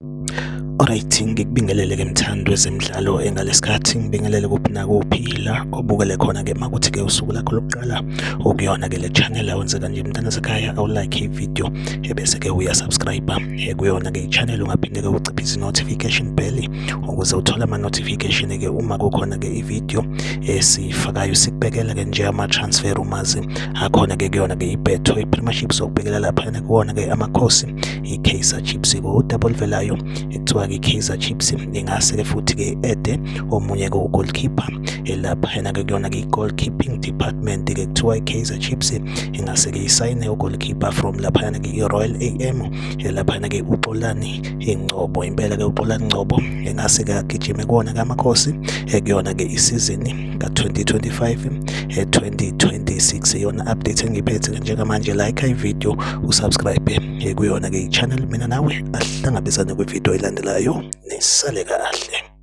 Alright, ngikubingelele-ke mthandi wezemidlalo engalesikhathi ngibingelele kuphi nakuphi la obukele khona-ke makuthi-ke usuku lakho lokuqala okuyona-ke le channel awenze kanje mntana sekhaya awulike ividiyo ebese-ke uyasubscribe kuyona-ke i-channel ungaphinde-ke uciphise i-notification bell ukuze uthole ama-notification-ke uma kukhona-ke ividiyo esiyifakayo sikubekela-ke nje ama-transfer rumours akhona-ke kuyona-ke ibetho i-Premiership sokubhekela laphana kuwona-ke amakhosi i-Kaizer Chiefs ku-double velayo ekuthiwa i-Kaizer Chiefs ingase-ke futhi-ke ede omunye-ke u-goalkeeper laphana-ke kuyona-ke i-goalkeeping department-ke kuthiwa i-Kaizer Chiefs ingase-ke isayine u-goalkeeper from laphana-ke i-Royal AM laphana-ke uXolani Ngcobo impela-ke uXolani Ngcobo engase-ke agijime kuwona-ke amakhosi kuyona-ke isizini ka-2025 2026 iyona update engiphethe njengamanje. Like ividiyo usubscribe kuyona-ke i-channel mina nawe ahlangabezane kwividiyo elandelayo nisale kahle.